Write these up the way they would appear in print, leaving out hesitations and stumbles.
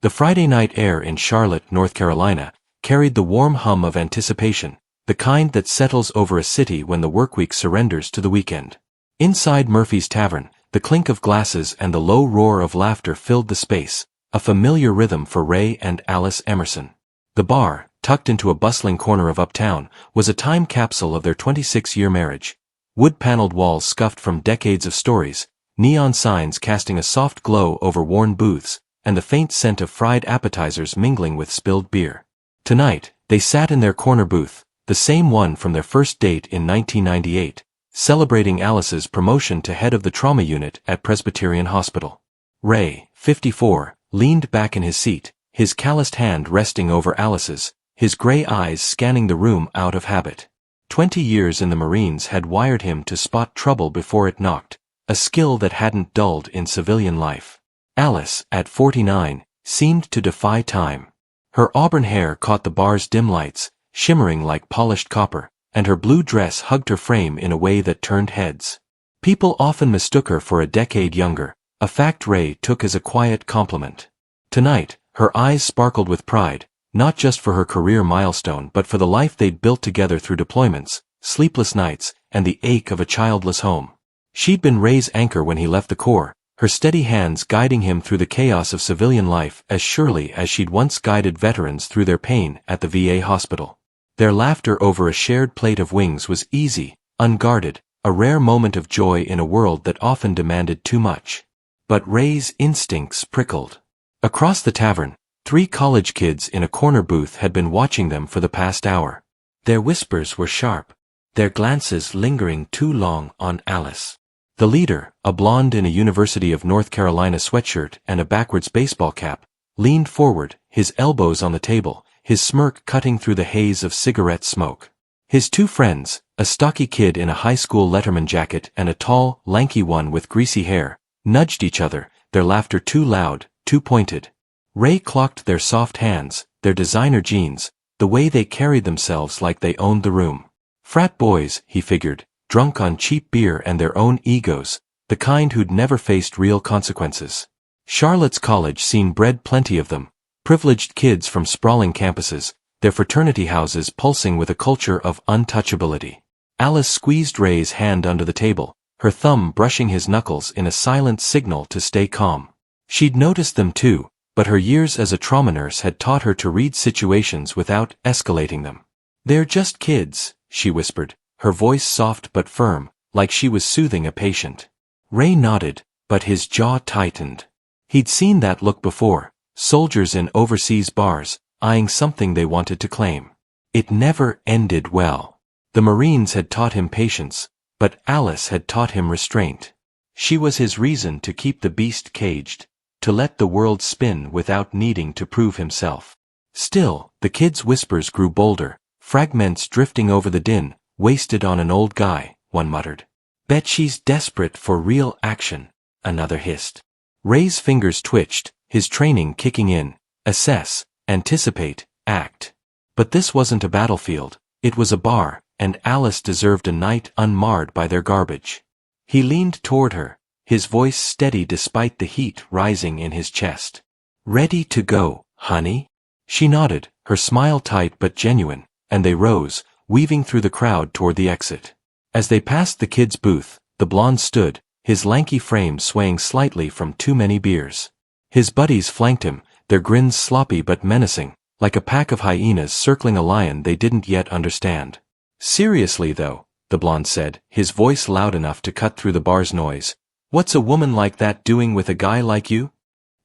The Friday night air in Charlotte, North Carolina, carried the warm hum of anticipation, the kind that settles over a city when the workweek surrenders to the weekend. Inside Murphy's Tavern, the clink of glasses and the low roar of laughter filled the space, a familiar rhythm for Ray and Alice Emerson. The bar, tucked into a bustling corner of uptown, was a time capsule of their 26-year marriage. Wood-paneled walls scuffed from decades of stories, neon signs casting a soft glow over worn booths, and the faint scent of fried appetizers mingling with spilled beer. Tonight, they sat in their corner booth, the same one from their first date in 1998, celebrating Alice's promotion to head of the trauma unit at Presbyterian Hospital. Ray, 54, leaned back in his seat, his calloused hand resting over Alice's, his gray eyes scanning the room out of habit. 20 years in the Marines had wired him to spot trouble before it knocked, a skill that hadn't dulled in civilian life. Alice, at 49, seemed to defy time. Her auburn hair caught the bar's dim lights, shimmering like polished copper, and her blue dress hugged her frame in a way that turned heads. People often mistook her for a decade younger, a fact Ray took as a quiet compliment. Tonight, her eyes sparkled with pride, not just for her career milestone but for the life they'd built together through deployments, sleepless nights, and the ache of a childless home. She'd been Ray's anchor when he left the Corps, her steady hands guiding him through the chaos of civilian life as surely as she'd once guided veterans through their pain at the VA hospital. Their laughter over a shared plate of wings was easy, unguarded, a rare moment of joy in a world that often demanded too much. But Ray's instincts prickled. Across the tavern, 3 college kids in a corner booth had been watching them for the past hour. Their whispers were sharp, their glances lingering too long on Alice. The leader, a blonde in a University of North Carolina sweatshirt and a backwards baseball cap, leaned forward, his elbows on the table, his smirk cutting through the haze of cigarette smoke. His 2 friends, a stocky kid in a high school letterman jacket and a tall, lanky one with greasy hair, nudged each other, their laughter too loud, too pointed. Ray clocked their soft hands, their designer jeans, the way they carried themselves like they owned the room. Frat boys, he figured, drunk on cheap beer and their own egos, the kind who'd never faced real consequences. Charlotte's college scene bred plenty of them, privileged kids from sprawling campuses, their fraternity houses pulsing with a culture of untouchability. Alice squeezed Ray's hand under the table, her thumb brushing his knuckles in a silent signal to stay calm. She'd noticed them too, but her years as a trauma nurse had taught her to read situations without escalating them. "They're just kids," she whispered, her voice soft but firm, like she was soothing a patient. Ray nodded, but his jaw tightened. He'd seen that look before, soldiers in overseas bars, eyeing something they wanted to claim. It never ended well. The Marines had taught him patience, but Alice had taught him restraint. She was his reason to keep the beast caged, to let the world spin without needing to prove himself. Still, the kid's whispers grew bolder, fragments drifting over the din. "Wasted on an old guy," one muttered. "Bet she's desperate for real action," another hissed. Ray's fingers twitched, his training kicking in, assess, anticipate, act. But this wasn't a battlefield, it was a bar, and Alice deserved a night unmarred by their garbage. He leaned toward her, his voice steady despite the heat rising in his chest. "Ready to go, honey?" She nodded, her smile tight but genuine, and they rose, weaving through the crowd toward the exit. As they passed the kid's booth, the blonde stood, his lanky frame swaying slightly from too many beers. His buddies flanked him, their grins sloppy but menacing, like a pack of hyenas circling a lion they didn't yet understand. "Seriously though," the blonde said, his voice loud enough to cut through the bar's noise, "what's a woman like that doing with a guy like you?"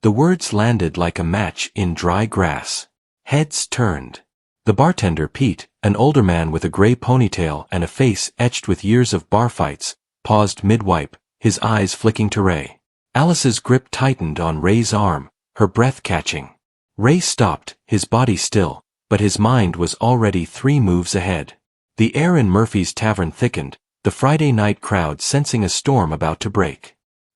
The words landed like a match in dry grass. Heads turned. The bartender, Pete, an older man with a gray ponytail and a face etched with years of bar fights, paused mid-wipe, his eyes flicking to Ray. Alice's grip tightened on Ray's arm, her breath catching. Ray stopped, his body still, but his mind was already 3 moves ahead. The air in Murphy's Tavern thickened, the Friday night crowd sensing a storm about to break.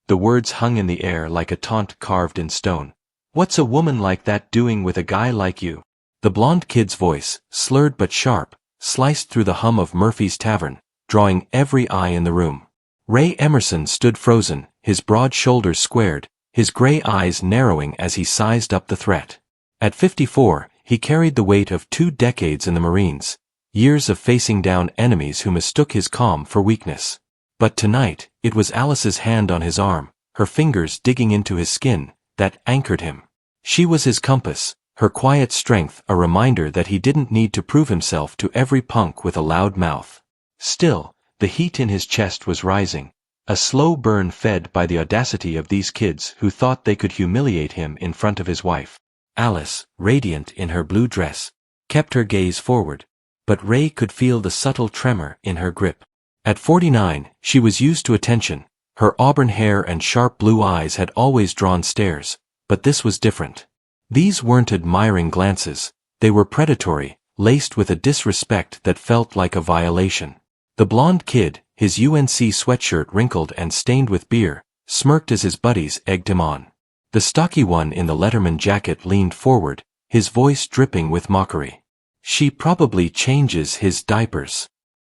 The words hung in the air like a taunt carved in stone. "What's a woman like that doing with a guy like you?" The blonde kid's voice, slurred but sharp, sliced through the hum of Murphy's Tavern, drawing every eye in the room. Ray Emerson stood frozen, his broad shoulders squared, his gray eyes narrowing as he sized up the threat. At 54, he carried the weight of 2 decades in the Marines, years of facing down enemies who mistook his calm for weakness. But tonight, it was Alice's hand on his arm, her fingers digging into his skin, that anchored him. She was his compass, her quiet strength a reminder that he didn't need to prove himself to every punk with a loud mouth. Still, the heat in his chest was rising, a slow burn fed by the audacity of these kids who thought they could humiliate him in front of his wife. Alice, radiant in her blue dress, kept her gaze forward, but Ray could feel the subtle tremor in her grip. At 49, she was used to attention. Her auburn hair and sharp blue eyes had always drawn stares, but this was different. These weren't admiring glances, they were predatory, laced with a disrespect that felt like a violation. The blonde kid, his UNC sweatshirt wrinkled and stained with beer, smirked as his buddies egged him on. The stocky one in the Letterman jacket leaned forward, his voice dripping with mockery. She probably changes his diapers.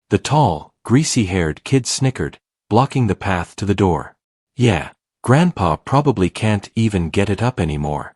The tall, greasy-haired kid snickered, blocking the path to the door. Yeah, Grandpa probably can't even get it up anymore.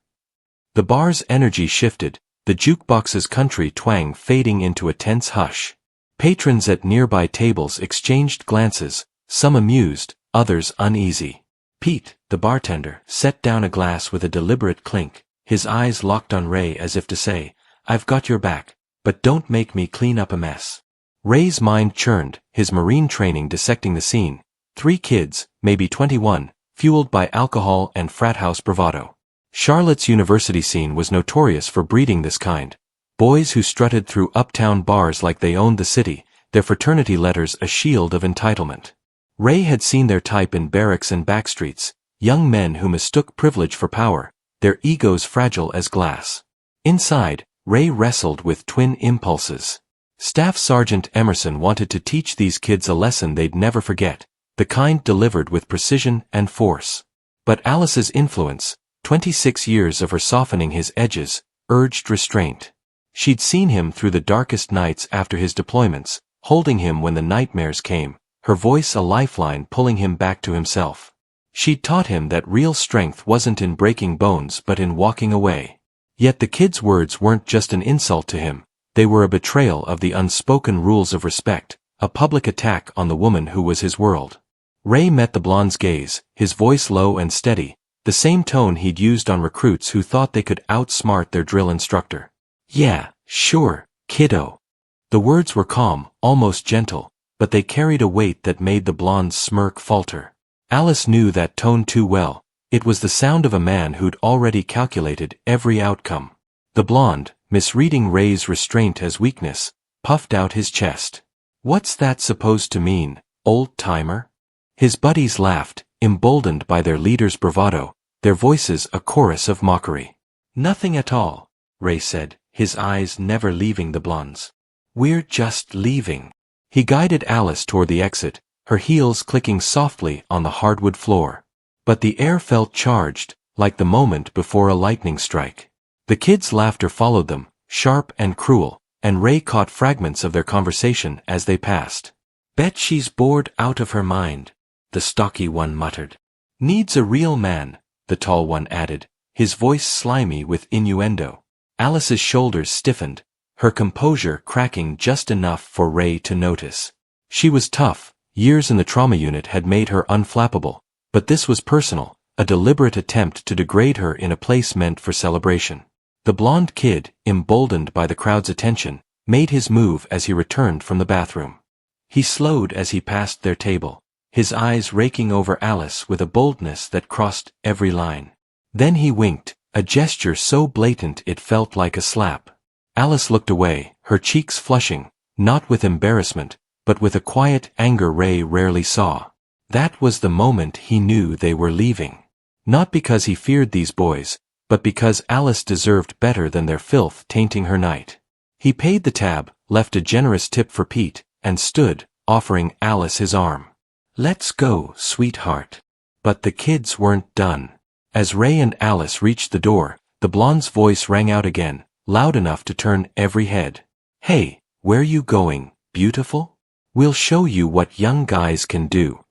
The bar's energy shifted, the jukebox's country twang fading into a tense hush. Patrons at nearby tables exchanged glances, some amused, others uneasy. Pete, the bartender, set down a glass with a deliberate clink, his eyes locked on Ray as if to say, "I've got your back, but don't make me clean up a mess." Ray's mind churned, his Marine training dissecting the scene. 3 kids, maybe 21, fueled by alcohol and frat house bravado. Charlotte's university scene was notorious for breeding this kind. Boys who strutted through uptown bars like they owned the city, their fraternity letters a shield of entitlement. Ray had seen their type in barracks and backstreets, young men who mistook privilege for power, their egos fragile as glass. Inside, Ray wrestled with twin impulses. Staff Sergeant Emerson wanted to teach these kids a lesson they'd never forget, the kind delivered with precision and force. But Alice's influence, 26 years of her softening his edges, urged restraint. She'd seen him through the darkest nights after his deployments, holding him when the nightmares came, her voice a lifeline pulling him back to himself. She'd taught him that real strength wasn't in breaking bones but in walking away. Yet the kid's words weren't just an insult to him, they were a betrayal of the unspoken rules of respect, a public attack on the woman who was his world. Ray met the blonde's gaze, his voice low and steady, the same tone he'd used on recruits who thought they could outsmart their drill instructor. "Yeah, sure, kiddo." The words were calm, almost gentle, but they carried a weight that made the blonde's smirk falter. Alice knew that tone too well. It was the sound of a man who'd already calculated every outcome. The blonde, misreading Ray's restraint as weakness, puffed out his chest. "What's that supposed to mean, old-timer?" His buddies laughed, emboldened by their leader's bravado, their voices a chorus of mockery. "Nothing at all," Ray said, his eyes never leaving the blonde's. "We're just leaving." He guided Alice toward the exit, her heels clicking softly on the hardwood floor. But the air felt charged, like the moment before a lightning strike. The kids' laughter followed them, sharp and cruel, and Ray caught fragments of their conversation as they passed. "Bet she's bored out of her mind," the stocky one muttered. "Needs a real man," the tall one added, his voice slimy with innuendo. Alice's shoulders stiffened, her composure cracking just enough for Ray to notice. She was tough, years in the trauma unit had made her unflappable, but this was personal, a deliberate attempt to degrade her in a place meant for celebration. The blonde kid, emboldened by the crowd's attention, made his move as he returned from the bathroom. He slowed as he passed their table, his eyes raking over Alice with a boldness that crossed every line. Then he winked, a gesture so blatant it felt like a slap. Alice looked away, her cheeks flushing, not with embarrassment, but with a quiet anger Ray rarely saw. That was the moment he knew they were leaving. Not because he feared these boys, but because Alice deserved better than their filth tainting her night. He paid the tab, left a generous tip for Pete, and stood, offering Alice his arm. "Let's go, sweetheart." But the kids weren't done. As Ray and Alice reached the door, the blonde's voice rang out again, loud enough to turn every head. "Hey, where you going, beautiful? We'll show you what young guys can do."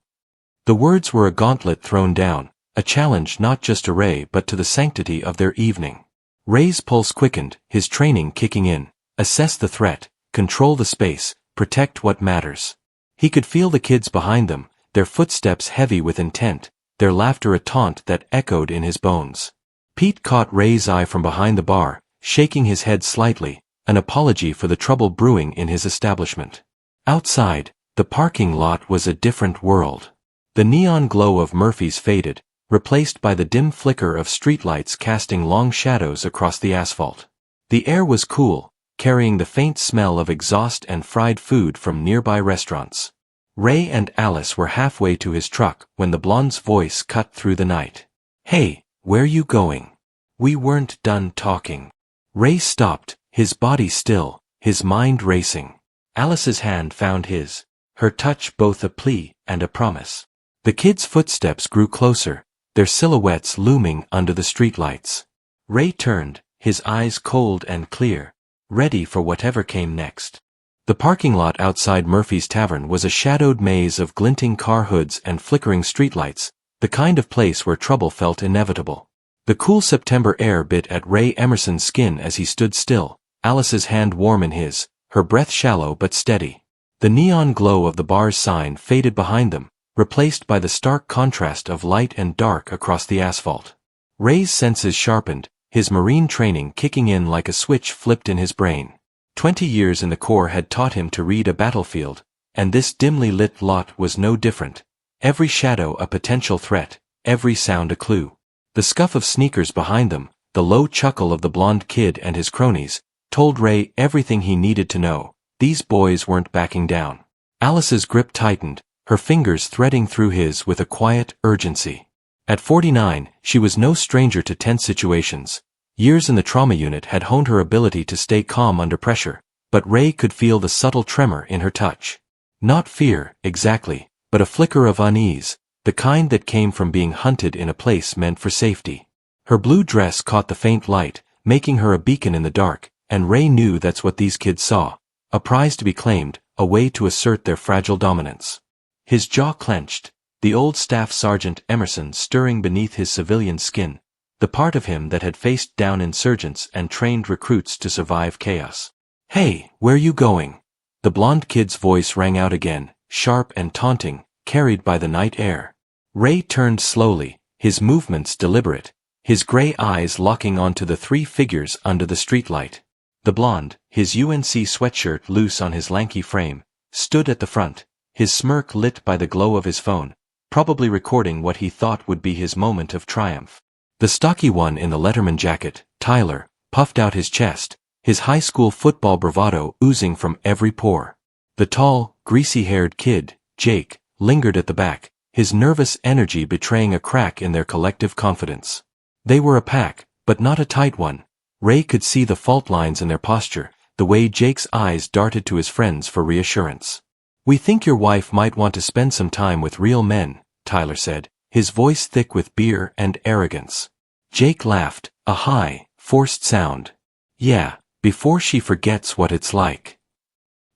The words were a gauntlet thrown down, a challenge not just to Ray but to the sanctity of their evening. Ray's pulse quickened, his training kicking in. Assess the threat, control the space, protect what matters. He could feel the kids behind them, their footsteps heavy with intent, their laughter a taunt that echoed in his bones. Pete caught Ray's eye from behind the bar, shaking his head slightly, an apology for the trouble brewing in his establishment. Outside, the parking lot was a different world. The neon glow of Murphy's faded, replaced by the dim flicker of streetlights casting long shadows across the asphalt. The air was cool, carrying the faint smell of exhaust and fried food from nearby restaurants. Ray and Alice were halfway to his truck when the blonde's voice cut through the night. "Hey, where you going?" "We weren't done talking." Ray stopped, his body still, his mind racing. Alice's hand found his, her touch both a plea and a promise. The kids' footsteps grew closer, their silhouettes looming under the streetlights. Ray turned, his eyes cold and clear, ready for whatever came next. The parking lot outside Murphy's Tavern was a shadowed maze of glinting car hoods and flickering streetlights, the kind of place where trouble felt inevitable. The cool September air bit at Ray Emerson's skin as he stood still, Alice's hand warm in his, her breath shallow but steady. The neon glow of the bar's sign faded behind them, replaced by the stark contrast of light and dark across the asphalt. Ray's senses sharpened, his marine training kicking in like a switch flipped in his brain. 20 years in the Corps had taught him to read a battlefield, and this dimly lit lot was no different. Every shadow a potential threat, every sound a clue. The scuff of sneakers behind them, the low chuckle of the blonde kid and his cronies, told Ray everything he needed to know. These boys weren't backing down. Alice's grip tightened, her fingers threading through his with a quiet urgency. At 49, she was no stranger to tense situations. Years in the trauma unit had honed her ability to stay calm under pressure, but Ray could feel the subtle tremor in her touch. Not fear, exactly, but a flicker of unease, the kind that came from being hunted in a place meant for safety. Her blue dress caught the faint light, making her a beacon in the dark, and Ray knew that's what these kids saw. A prize to be claimed, a way to assert their fragile dominance. His jaw clenched, the old Staff Sergeant Emerson stirring beneath his civilian skin, the part of him that had faced down insurgents and trained recruits to survive chaos. "Hey, where you going?" The blonde kid's voice rang out again, sharp and taunting, carried by the night air. Ray turned slowly, his movements deliberate, his gray eyes locking onto the three figures under the streetlight. The blonde, his UNC sweatshirt loose on his lanky frame, stood at the front, his smirk lit by the glow of his phone, probably recording what he thought would be his moment of triumph. The stocky one in the Letterman jacket, Tyler, puffed out his chest, his high school football bravado oozing from every pore. The tall, greasy-haired kid, Jake, lingered at the back, his nervous energy betraying a crack in their collective confidence. They were a pack, but not a tight one. Ray could see the fault lines in their posture, the way Jake's eyes darted to his friends for reassurance. "We think your wife might want to spend some time with real men," Tyler said, his voice thick with beer and arrogance. Jake laughed, a high, forced sound. "Yeah, before she forgets what it's like."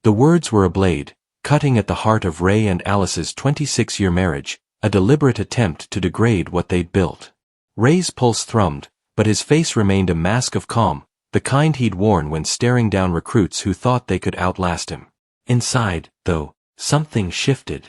The words were a blade, cutting at the heart of Ray and Alice's 26-year marriage, a deliberate attempt to degrade what they'd built. Ray's pulse thrummed, but his face remained a mask of calm, the kind he'd worn when staring down recruits who thought they could outlast him. Inside, though, something shifted.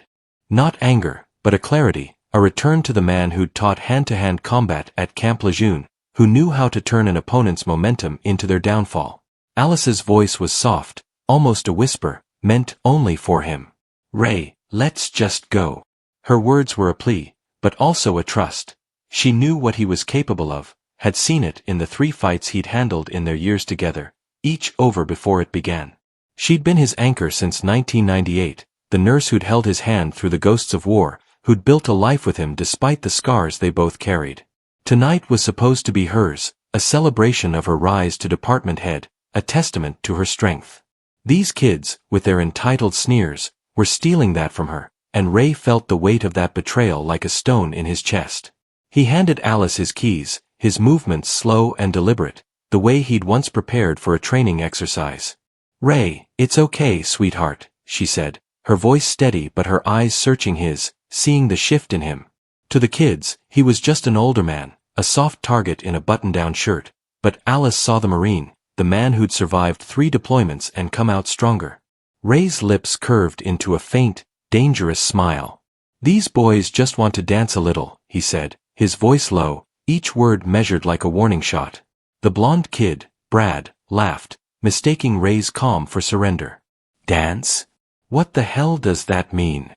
Not anger, but a clarity, a return to the man who'd taught hand-to-hand combat at Camp Lejeune, who knew how to turn an opponent's momentum into their downfall. Alice's voice was soft, almost a whisper, meant only for him. "Ray, let's just go." Her words were a plea, but also a trust. She knew what he was capable of, had seen it in the 3 fights he'd handled in their years together, each over before it began. She'd been his anchor since 1998, the nurse who'd held his hand through the ghosts of war, who'd built a life with him despite the scars they both carried. Tonight was supposed to be hers, a celebration of her rise to department head, a testament to her strength. These kids, with their entitled sneers, were stealing that from her, and Ray felt the weight of that betrayal like a stone in his chest. He handed Alice his keys, his movements slow and deliberate, the way he'd once prepared for a training exercise. "Ray, it's okay, sweetheart," she said, her voice steady but her eyes searching his, seeing the shift in him. To the kids, he was just an older man, a soft target in a button-down shirt, but Alice saw the Marine, the man who'd survived 3 deployments and come out stronger. Ray's lips curved into a faint, dangerous smile. "These boys just want to dance a little," he said, his voice low, each word measured like a warning shot. The blonde kid, Brad, laughed, mistaking Ray's calm for surrender. "Dance? What the hell does that mean?"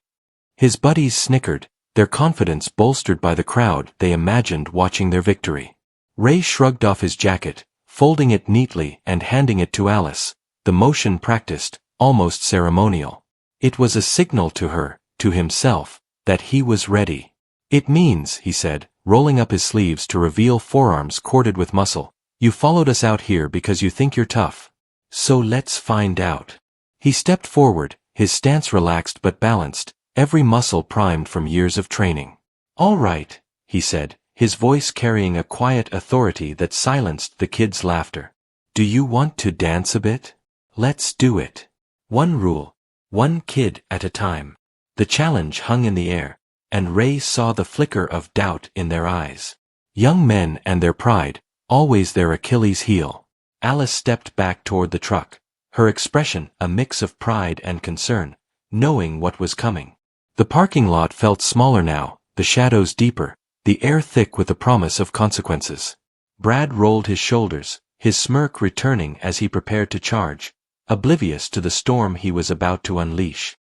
His buddies snickered, their confidence bolstered by the crowd they imagined watching their victory. Ray shrugged off his jacket, folding it neatly and handing it to Alice, the motion practiced, almost ceremonial. It was a signal to her, to himself, that he was ready. "It means," he said, rolling up his sleeves to reveal forearms corded with muscle, "you followed us out here because you think you're tough. So let's find out." He stepped forward, his stance relaxed but balanced, every muscle primed from years of training. "All right," he said, his voice carrying a quiet authority that silenced the kids' laughter. "Do you want to dance a bit? Let's do it. One rule, one kid at a time." The challenge hung in the air, and Ray saw the flicker of doubt in their eyes. Young men and their pride, always their Achilles heel. Alice stepped back toward the truck, her expression a mix of pride and concern, knowing what was coming. The parking lot felt smaller now, the shadows deeper, the air thick with the promise of consequences. Brad rolled his shoulders, his smirk returning as he prepared to charge, oblivious to the storm he was about to unleash.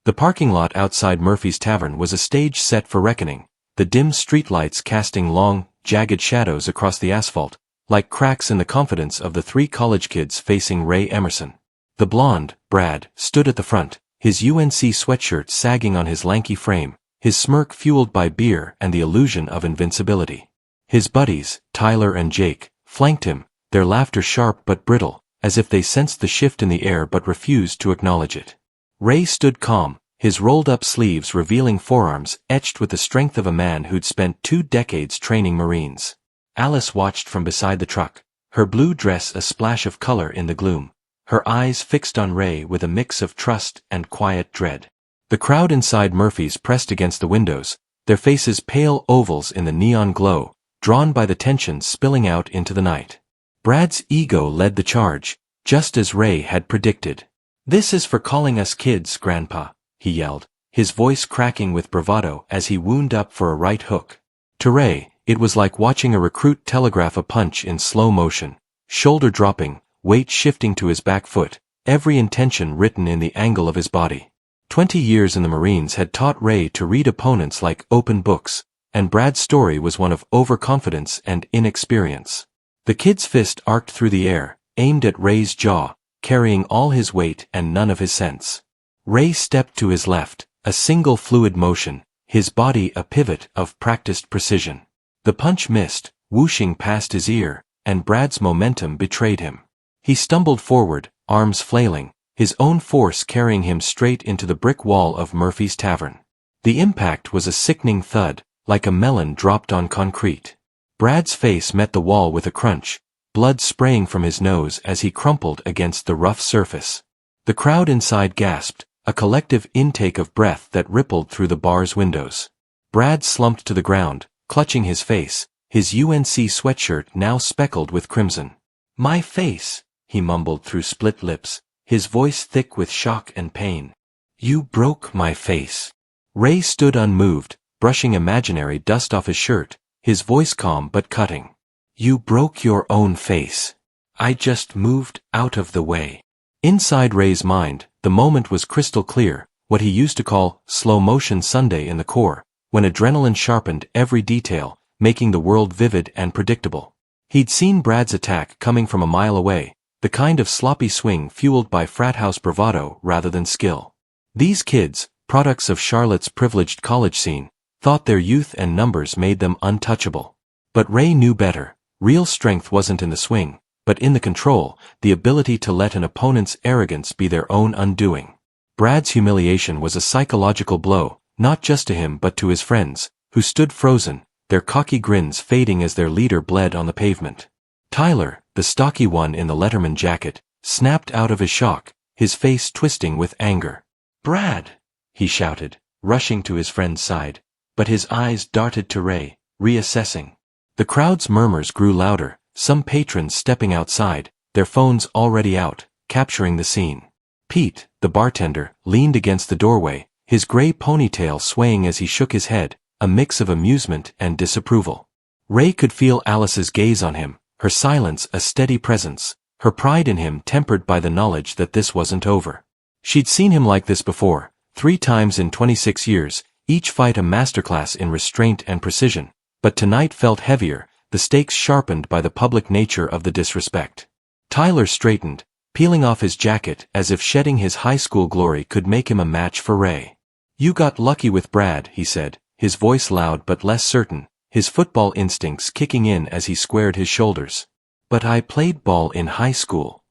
The parking lot outside Murphy's Tavern was a stage set for reckoning, the dim streetlights casting long, jagged shadows across the asphalt, like cracks in the confidence of the 3 college kids facing Ray Emerson. The blonde, Brad, stood at the front, his UNC sweatshirt sagging on his lanky frame, his smirk fueled by beer and the illusion of invincibility. His buddies, Tyler and Jake, flanked him, their laughter sharp but brittle, as if they sensed the shift in the air but refused to acknowledge it. Ray stood calm, his rolled-up sleeves revealing forearms etched with the strength of a man who'd spent 2 decades training Marines. Alice watched from beside the truck, her blue dress a splash of color in the gloom, her eyes fixed on Ray with a mix of trust and quiet dread. The crowd inside Murphy's pressed against the windows, their faces pale ovals in the neon glow, drawn by the tension spilling out into the night. Brad's ego led the charge, just as Ray had predicted. "This is for calling us kids, Grandpa," he yelled, his voice cracking with bravado as he wound up for a right hook. To Ray, it was like watching a recruit telegraph a punch in slow motion, shoulder dropping, weight shifting to his back foot, every intention written in the angle of his body. 20 years in the Marines had taught Ray to read opponents like open books, and Brad's story was one of overconfidence and inexperience. The kid's fist arced through the air, aimed at Ray's jaw, carrying all his weight and none of his sense. Ray stepped to his left, a single fluid motion, his body a pivot of practiced precision. The punch missed, whooshing past his ear, and Brad's momentum betrayed him. He stumbled forward, arms flailing, his own force carrying him straight into the brick wall of Murphy's Tavern. The impact was a sickening thud, like a melon dropped on concrete. Brad's face met the wall with a crunch, blood spraying from his nose as he crumpled against the rough surface. The crowd inside gasped, a collective intake of breath that rippled through the bar's windows. Brad slumped to the ground, clutching his face, his UNC sweatshirt now speckled with crimson. "My face," he mumbled through split lips, his voice thick with shock and pain. "You broke my face." Ray stood unmoved, brushing imaginary dust off his shirt, his voice calm but cutting. "You broke your own face. I just moved out of the way." Inside Ray's mind, the moment was crystal clear, what he used to call slow-motion Sunday in the Corps, when adrenaline sharpened every detail, making the world vivid and predictable. He'd seen Brad's attack coming from a mile away, the kind of sloppy swing fueled by frat house bravado rather than skill. These kids, products of Charlotte's privileged college scene, thought their youth and numbers made them untouchable. But Ray knew better. Real strength wasn't in the swing, but in the control, the ability to let an opponent's arrogance be their own undoing. Brad's humiliation was a psychological blow, not just to him but to his friends, who stood frozen, their cocky grins fading as their leader bled on the pavement. Tyler, the stocky one in the Letterman jacket, snapped out of his shock, his face twisting with anger. "Brad!" he shouted, rushing to his friend's side. but his eyes darted to Ray, reassessing. The crowd's murmurs grew louder, some patrons stepping outside, their phones already out, capturing the scene. Pete, the bartender, leaned against the doorway, his gray ponytail swaying as he shook his head, a mix of amusement and disapproval. Ray could feel Alice's gaze on him, her silence a steady presence, her pride in him tempered by the knowledge that this wasn't over. She'd seen him like this before, 3 times in 26 years, each fight a masterclass in restraint and precision, but tonight felt heavier, the stakes sharpened by the public nature of the disrespect. Tyler straightened, peeling off his jacket as if shedding his high school glory could make him a match for Ray. "You got lucky with Brad," he said, his voice loud but less certain, his football instincts kicking in as he squared his shoulders. "But I played ball in high school."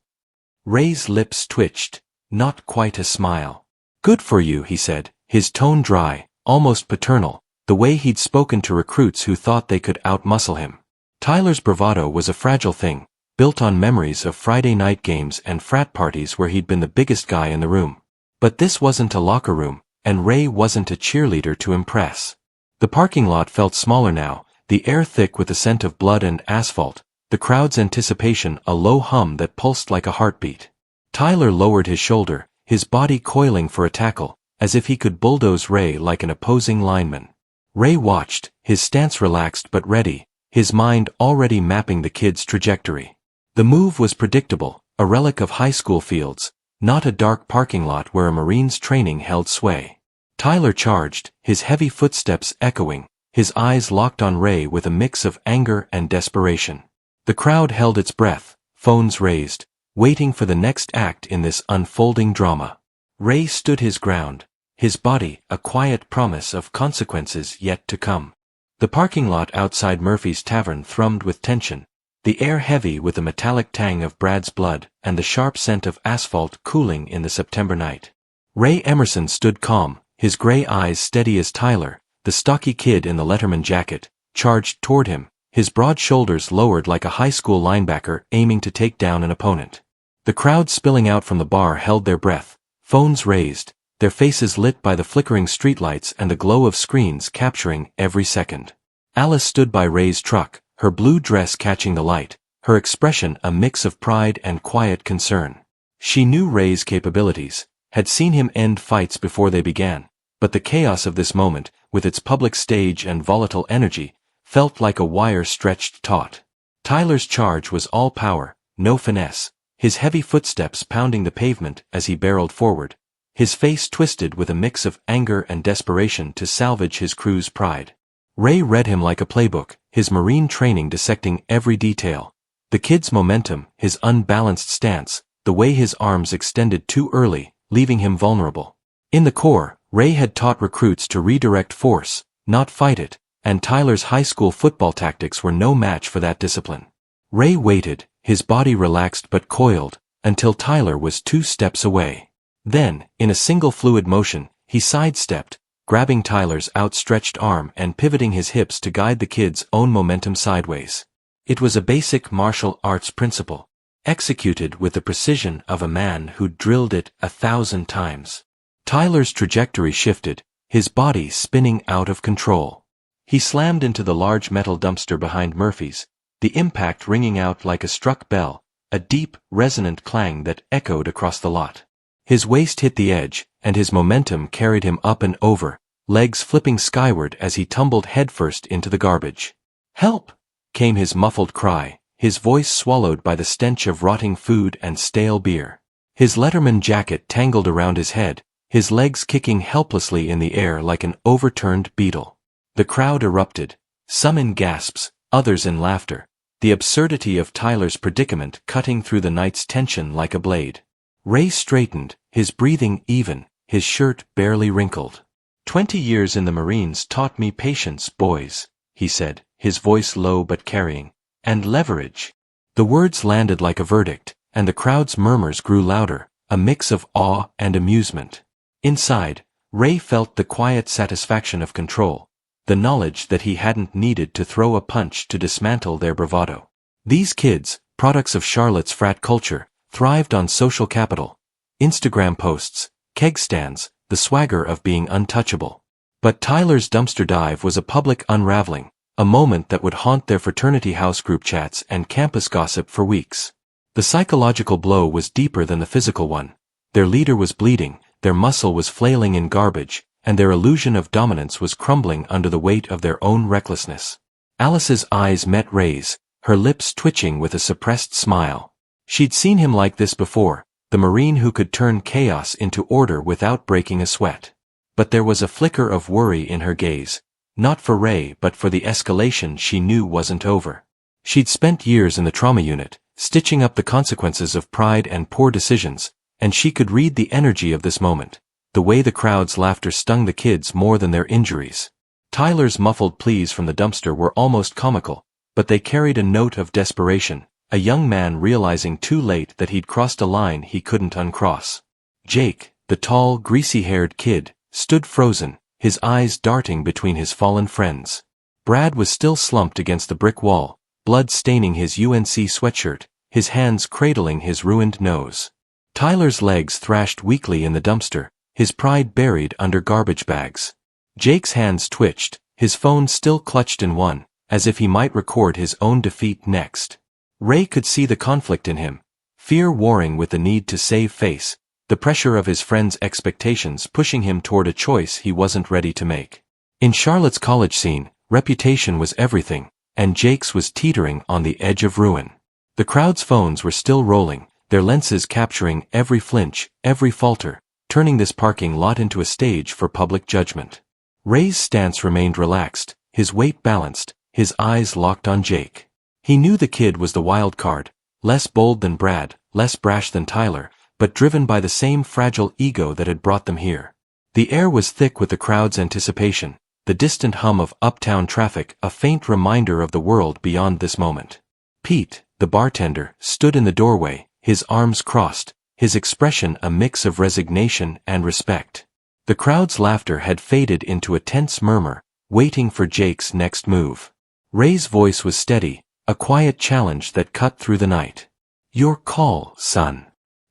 Ray's lips twitched, not quite a smile. "Good for you," he said, his tone dry, almost paternal, the way he'd spoken to recruits who thought they could outmuscle him. Tyler's bravado was a fragile thing, built on memories of Friday night games and frat parties where he'd been the biggest guy in the room. But this wasn't a locker room, and Ray wasn't a cheerleader to impress. The parking lot felt smaller now, the air thick with the scent of blood and asphalt, the crowd's anticipation a low hum that pulsed like a heartbeat. Tyler lowered his shoulder, his body coiling for a tackle, as if he could bulldoze Ray like an opposing lineman. Ray watched, his stance relaxed but ready, his mind already mapping the kid's trajectory. The move was predictable, a relic of high school fields, not a dark parking lot where a Marine's training held sway. Tyler charged, his heavy footsteps echoing, his eyes locked on Ray with a mix of anger and desperation. The crowd held its breath, phones raised, waiting for the next act in this unfolding drama. Ray stood his ground, his body a quiet promise of consequences yet to come. The parking lot outside Murphy's Tavern thrummed with tension, the air heavy with the metallic tang of Brad's blood and the sharp scent of asphalt cooling in the September night. Ray Emerson stood calm, his gray eyes steady as Tyler, the stocky kid in the Letterman jacket, charged toward him, his broad shoulders lowered like a high school linebacker aiming to take down an opponent. The crowd spilling out from the bar held their breath, phones raised, their faces lit by the flickering streetlights and the glow of screens capturing every second. Alice stood by Ray's truck, her blue dress catching the light, her expression a mix of pride and quiet concern. She knew Ray's capabilities, had seen him end fights before they began, but the chaos of this moment, with its public stage and volatile energy, felt like a wire stretched taut. Tyler's charge was all power, no finesse, his heavy footsteps pounding the pavement as he barreled forward, his face twisted with a mix of anger and desperation to salvage his crew's pride. Ray read him like a playbook, his Marine training dissecting every detail. The kid's momentum, his unbalanced stance, the way his arms extended too early, leaving him vulnerable. In the Corps, Ray had taught recruits to redirect force, not fight it, and Tyler's high school football tactics were no match for that discipline. Ray waited, his body relaxed but coiled, until Tyler was 2 steps away. Then, in a single fluid motion, he sidestepped, grabbing Tyler's outstretched arm and pivoting his hips to guide the kid's own momentum sideways. It was a basic martial arts principle, executed with the precision of a man who'd drilled it 1,000 times. Tyler's trajectory shifted, his body spinning out of control. He slammed into the large metal dumpster behind Murphy's, the impact ringing out like a struck bell, a deep, resonant clang that echoed across the lot. His waist hit the edge, and his momentum carried him up and over, legs flipping skyward as he tumbled headfirst into the garbage. "Help!" came his muffled cry, his voice swallowed by the stench of rotting food and stale beer. His Letterman jacket tangled around his head, his legs kicking helplessly in the air like an overturned beetle. The crowd erupted, some in gasps, others in laughter, the absurdity of Tyler's predicament cutting through the night's tension like a blade. Ray straightened, his breathing even, his shirt barely wrinkled. 20 years in the Marines taught me patience, boys, he said, his voice low but carrying, and leverage. The words landed like a verdict, and the crowd's murmurs grew louder, a mix of awe and amusement. Inside, Ray felt the quiet satisfaction of control, the knowledge that he hadn't needed to throw a punch to dismantle their bravado. These kids, products of Charlotte's frat culture, thrived on social capital, Instagram posts, keg stands, the swagger of being untouchable. But Tyler's dumpster dive was a public unraveling, a moment that would haunt their fraternity house group chats and campus gossip for weeks. The psychological blow was deeper than the physical one. Their leader was bleeding, their muscle was flailing in garbage, and their illusion of dominance was crumbling under the weight of their own recklessness. Alice's eyes met Ray's, her lips twitching with a suppressed smile. She'd seen him like this before, the Marine who could turn chaos into order without breaking a sweat. But there was a flicker of worry in her gaze, not for Ray but for the escalation she knew wasn't over. She'd spent years in the trauma unit, stitching up the consequences of pride and poor decisions, and she could read the energy of this moment, the way the crowd's laughter stung the kids more than their injuries. Tyler's muffled pleas from the dumpster were almost comical, but they carried a note of desperation, a young man realizing too late that he'd crossed a line he couldn't uncross. Jake, the tall, greasy-haired kid, stood frozen, his eyes darting between his fallen friends. Brad was still slumped against the brick wall, blood staining his UNC sweatshirt, his hands cradling his ruined nose. Tyler's legs thrashed weakly in the dumpster, his pride buried under garbage bags. Jake's hands twitched, his phone still clutched in one, as if he might record his own defeat next. Ray could see the conflict in him, fear warring with the need to save face, the pressure of his friend's expectations pushing him toward a choice he wasn't ready to make. In Charlotte's college scene, reputation was everything, and Jake's was teetering on the edge of ruin. The crowd's phones were still rolling, their lenses capturing every flinch, every falter, turning this parking lot into a stage for public judgment. Ray's stance remained relaxed, his weight balanced, his eyes locked on Jake. He knew the kid was the wild card, less bold than Brad, less brash than Tyler, but driven by the same fragile ego that had brought them here. The air was thick with the crowd's anticipation, the distant hum of uptown traffic a faint reminder of the world beyond this moment. Pete, the bartender, stood in the doorway, his arms crossed, his expression a mix of resignation and respect. The crowd's laughter had faded into a tense murmur, waiting for Jake's next move. Ray's voice was steady, a quiet challenge that cut through the night. "Your call, son."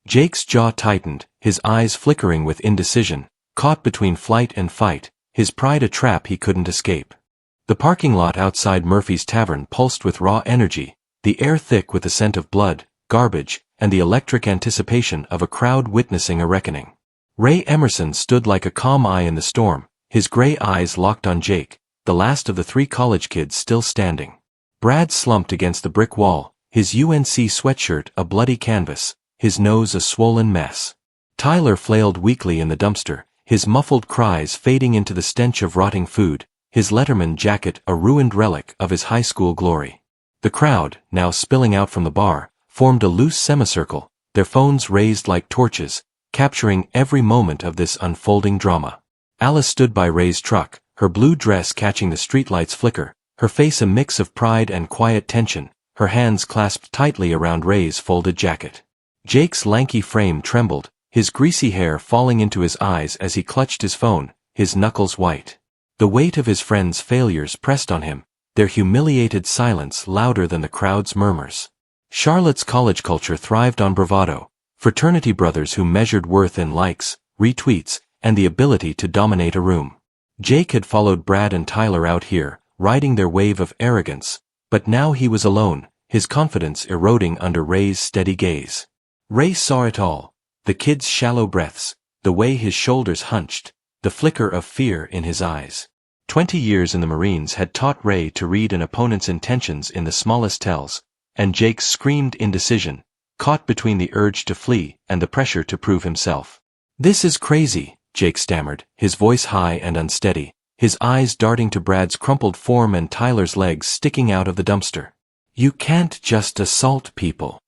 Jake's jaw tightened, his eyes flickering with indecision, caught between flight and fight, his pride a trap he couldn't escape. The parking lot outside Murphy's Tavern pulsed with raw energy, the air thick with the scent of blood, garbage, and the electric anticipation of a crowd witnessing a reckoning. Ray Emerson stood like a calm eye in the storm, his gray eyes locked on Jake, the last of the three college kids still standing. Brad slumped against the brick wall, his UNC sweatshirt a bloody canvas, his nose a swollen mess. Tyler flailed weakly in the dumpster, his muffled cries fading into the stench of rotting food, his Letterman jacket a ruined relic of his high school glory. The crowd, now spilling out from the bar, formed a loose semicircle, their phones raised like torches, capturing every moment of this unfolding drama. Alice stood by Ray's truck, her blue dress catching the streetlight's flicker, her face a mix of pride and quiet tension, her hands clasped tightly around Ray's folded jacket. Jake's lanky frame trembled, his greasy hair falling into his eyes as he clutched his phone, his knuckles white. The weight of his friend's failures pressed on him, their humiliated silence louder than the crowd's murmurs. Charlotte's college culture thrived on bravado, fraternity brothers who measured worth in likes, retweets, and the ability to dominate a room. Jake had followed Brad and Tyler out here, riding their wave of arrogance, but now he was alone, his confidence eroding under Ray's steady gaze. Ray saw it all, the kid's shallow breaths, the way his shoulders hunched, the flicker of fear in his eyes. 20 years in the Marines had taught Ray to read an opponent's intentions in the smallest tells, and Jake's screamed indecision, caught between the urge to flee and the pressure to prove himself. "This is crazy," Jake stammered, his voice high and unsteady, his eyes darting to Brad's crumpled form and Tyler's legs sticking out of the dumpster. "You can't just assault people."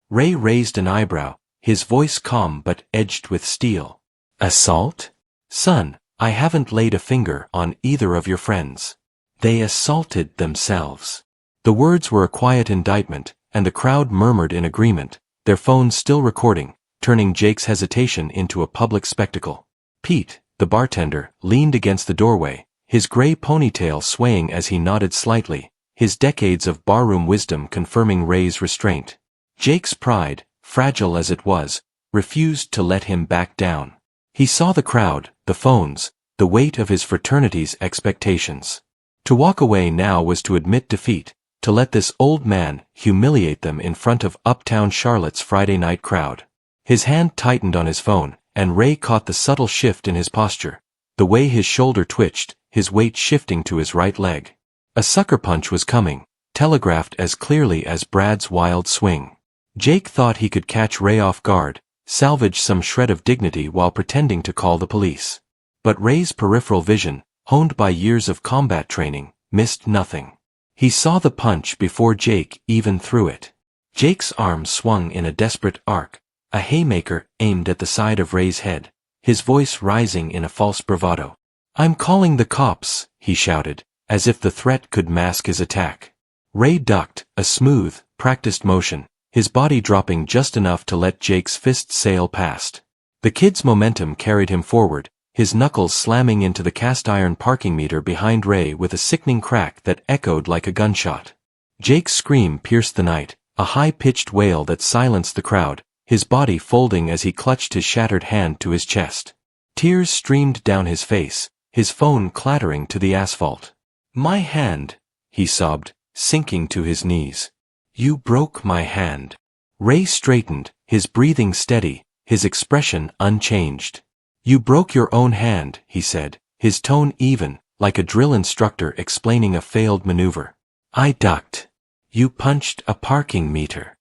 Ray raised an eyebrow, his voice calm but edged with steel. "Assault? Son, I haven't laid a finger on either of your friends. They assaulted themselves." The words were a quiet indictment, and the crowd murmured in agreement, their phones still recording, turning Jake's hesitation into a public spectacle. Pete, the bartender, leaned against the doorway, his gray ponytail swaying as he nodded slightly, his decades of barroom wisdom confirming Ray's restraint. Jake's pride, fragile as it was, refused to let him back down. He saw the crowd, the phones, the weight of his fraternity's expectations. To walk away now was to admit defeat, to let this old man humiliate them in front of uptown Charlotte's Friday night crowd. His hand tightened on his phone, and Ray caught the subtle shift in his posture, the way his shoulder twitched, his weight shifting to his right leg. A sucker punch was coming, telegraphed as clearly as Brad's wild swing. Jake thought he could catch Ray off guard, salvage some shred of dignity while pretending to call the police. But Ray's peripheral vision, honed by years of combat training, missed nothing. He saw the punch before Jake even threw it. Jake's arm swung in a desperate arc, a haymaker aimed at the side of Ray's head, his voice rising in a false bravado. "I'm calling the cops," he shouted, as if the threat could mask his attack. Ray ducked, a smooth, practiced motion, his body dropping just enough to let Jake's fist sail past. The kid's momentum carried him forward, his knuckles slamming into the cast-iron parking meter behind Ray with a sickening crack that echoed like a gunshot. Jake's scream pierced the night, a high-pitched wail that silenced the crowd, his body folding as he clutched his shattered hand to his chest. Tears streamed down his face, his phone clattering to the asphalt. "My hand," he sobbed, sinking to his knees. "You broke my hand." Ray straightened, his breathing steady, his expression unchanged. "You broke your own hand," he said, his tone even, like a drill instructor explaining a failed maneuver. "I ducked. You punched a parking meter."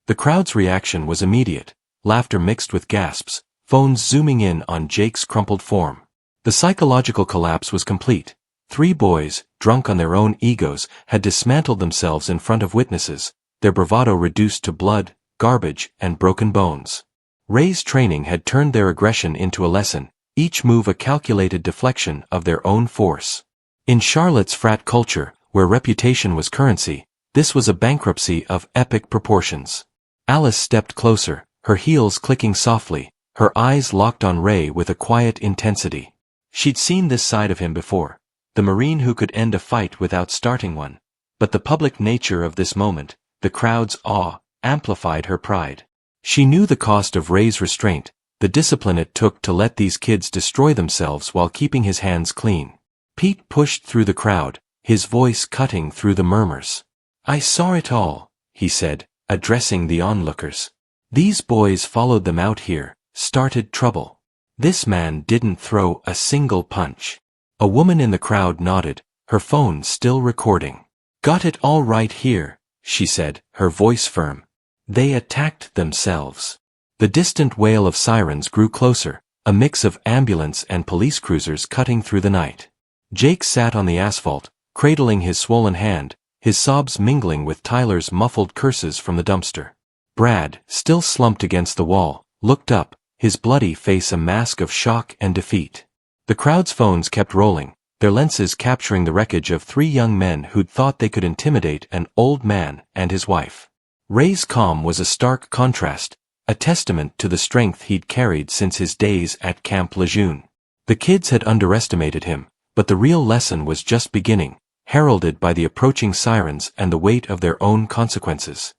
The crowd's reaction was immediate, laughter mixed with gasps, phones zooming in on Jake's crumpled form. The psychological collapse was complete. 3 boys, drunk on their own egos, had dismantled themselves in front of witnesses, their bravado reduced to blood, garbage, and broken bones. Ray's training had turned their aggression into a lesson, each move a calculated deflection of their own force. In Charlotte's frat culture, where reputation was currency, this was a bankruptcy of epic proportions. Alice stepped closer, her heels clicking softly, her eyes locked on Ray with a quiet intensity. She'd seen this side of him before, the Marine who could end a fight without starting one. But the public nature of this moment, the crowd's awe, amplified her pride. She knew the cost of Ray's restraint, the discipline it took to let these kids destroy themselves while keeping his hands clean. Pete pushed through the crowd, his voice cutting through the murmurs. "I saw it all," he said, addressing the onlookers. "These boys followed them out here, started trouble. This man didn't throw a single punch." A woman in the crowd nodded, her phone still recording. "Got it all right here," she said, her voice firm. "They attacked themselves." The distant wail of sirens grew closer, a mix of ambulance and police cruisers cutting through the night. Jake sat on the asphalt, cradling his swollen hand, his sobs mingling with Tyler's muffled curses from the dumpster. Brad, still slumped against the wall, looked up, his bloody face a mask of shock and defeat. The crowd's phones kept rolling, their lenses capturing the wreckage of 3 young men who'd thought they could intimidate an old man and his wife. Ray's calm was a stark contrast, a testament to the strength he'd carried since his days at Camp Lejeune. The kids had underestimated him, but the real lesson was just beginning, heralded by the approaching sirens and the weight of their own consequences.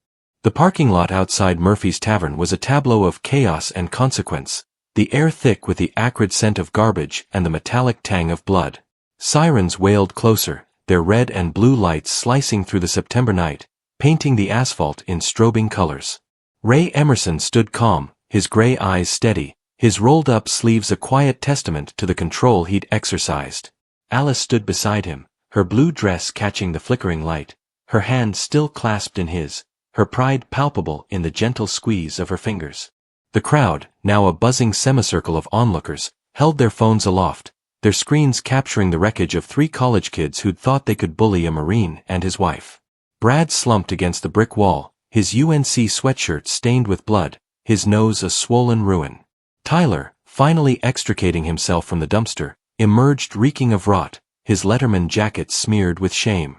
The parking lot outside Murphy's Tavern was a tableau of chaos and consequence, the air thick with the acrid scent of garbage and the metallic tang of blood. Sirens wailed closer, their red and blue lights slicing through the September night, painting the asphalt in strobing colors. Ray Emerson stood calm, his gray eyes steady, his rolled-up sleeves a quiet testament to the control he'd exercised. Alice stood beside him, her blue dress catching the flickering light, her hand still clasped in his, her pride palpable in the gentle squeeze of her fingers. The crowd, now a buzzing semicircle of onlookers, held their phones aloft, their screens capturing the wreckage of 3 college kids who'd thought they could bully a Marine and his wife. Brad slumped against the brick wall, his UNC sweatshirt stained with blood, his nose a swollen ruin. Tyler, finally extricating himself from the dumpster, emerged reeking of rot, his Letterman jacket smeared with shame.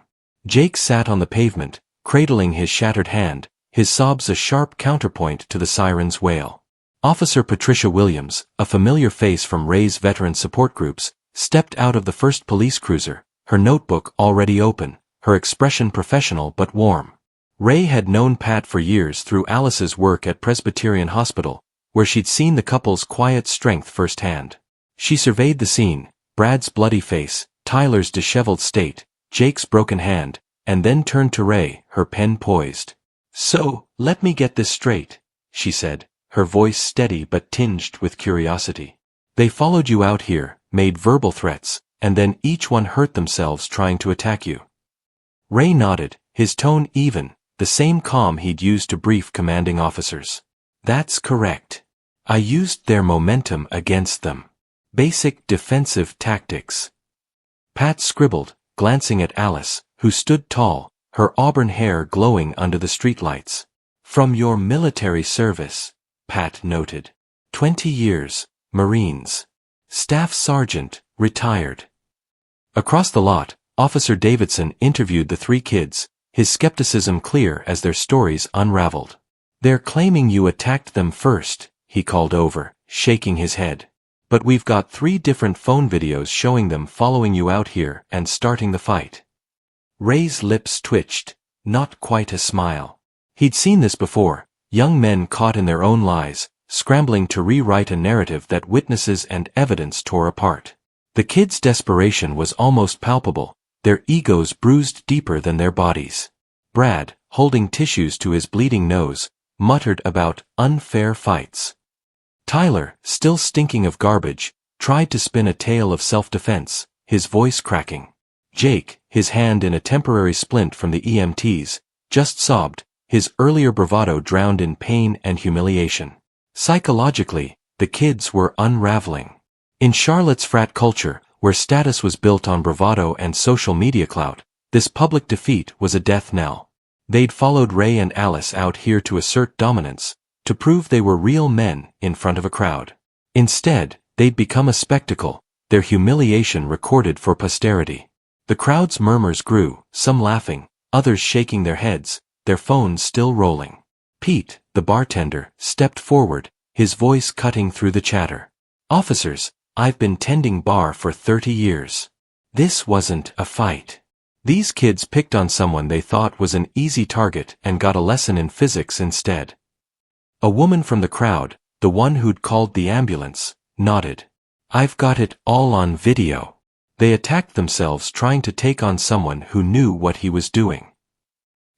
Jake sat on the pavement, cradling his shattered hand, his sobs a sharp counterpoint to the siren's wail. Officer Patricia Williams, a familiar face from Ray's veteran support groups, stepped out of the first police cruiser, her notebook already open, her expression professional but warm. Ray had known Pat for years through Alice's work at Presbyterian Hospital, where she'd seen the couple's quiet strength firsthand. She surveyed the scene, Brad's bloody face, Tyler's disheveled state, Jake's broken hand, and then turned to Ray, her pen poised. "So, let me get this straight," she said, her voice steady but tinged with curiosity. "They followed you out here, made verbal threats, and then each one hurt themselves trying to attack you." Ray nodded, his tone even, the same calm he'd used to brief commanding officers. "That's correct. I used their momentum against them. Basic defensive tactics." Pat scribbled, glancing at Alice, who stood tall, her auburn hair glowing under the streetlights. "From your military service," Pat noted. 20 years, Marines. Staff Sergeant, retired. Across the lot, Officer Davidson interviewed the three kids, his skepticism clear as their stories unraveled. "They're claiming you attacked them first," he called over, shaking his head. "But we've got 3 different phone videos showing them following you out here and starting the fight." Ray's lips twitched, not quite a smile. He'd seen this before, young men caught in their own lies, scrambling to rewrite a narrative that witnesses and evidence tore apart. The kids' desperation was almost palpable, their egos bruised deeper than their bodies. Brad, holding tissues to his bleeding nose, muttered about unfair fights. Tyler, still stinking of garbage, tried to spin a tale of self-defense, his voice cracking. Jake, his hand in a temporary splint from the EMTs, just sobbed, his earlier bravado drowned in pain and humiliation. Psychologically, the kids were unraveling. In Charlotte's frat culture, where status was built on bravado and social media clout, this public defeat was a death knell. They'd followed Ray and Alice out here to assert dominance, to prove they were real men in front of a crowd. Instead, they'd become a spectacle, their humiliation recorded for posterity. The crowd's murmurs grew, some laughing, others shaking their heads, their phones still rolling. Pete, the bartender, stepped forward, his voice cutting through the chatter. "Officers, I've been tending bar for 30 years. This wasn't a fight. These kids picked on someone they thought was an easy target and got a lesson in physics instead." A woman from the crowd, the one who'd called the ambulance, nodded. "I've got it all on video. They attacked themselves trying to take on someone who knew what he was doing."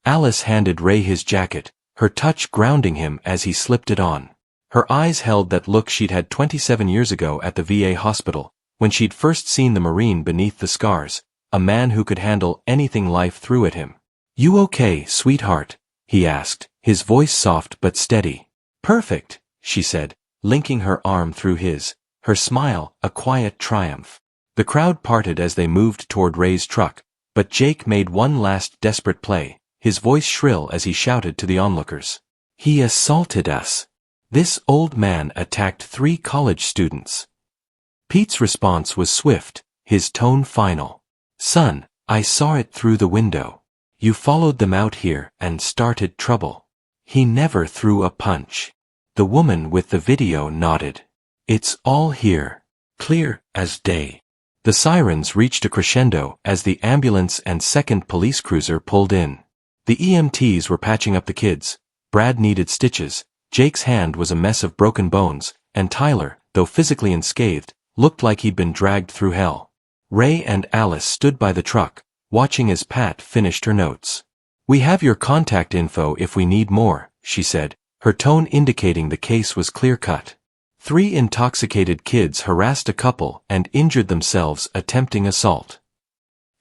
Alice handed Ray his jacket, her touch grounding him as he slipped it on. Her eyes held that look she'd had 27 years ago at the VA hospital, when she'd first seen the Marine beneath the scars, a man who could handle anything life threw at him. "You okay, sweetheart?" he asked, his voice soft but steady. "Perfect," she said, linking her arm through his, her smile a quiet triumph. The crowd parted as they moved toward Ray's truck, but Jake made one last desperate play, his voice shrill as he shouted to the onlookers. "He assaulted us. This old man attacked 3 college students." Pete's response was swift, his tone final. "Son, I saw it through the window. You followed them out here and started trouble. He never threw a punch." The woman with the video nodded. "It's all here. Clear as day." The sirens reached a crescendo as the ambulance and second police cruiser pulled in. The EMTs were patching up the kids. Brad needed stitches, Jake's hand was a mess of broken bones, and Tyler, though physically unscathed, looked like he'd been dragged through hell. Ray and Alice stood by the truck, watching as Pat finished her notes. "We have your contact info if we need more," she said, her tone indicating the case was clear-cut. 3 intoxicated kids harassed a couple and injured themselves attempting assault.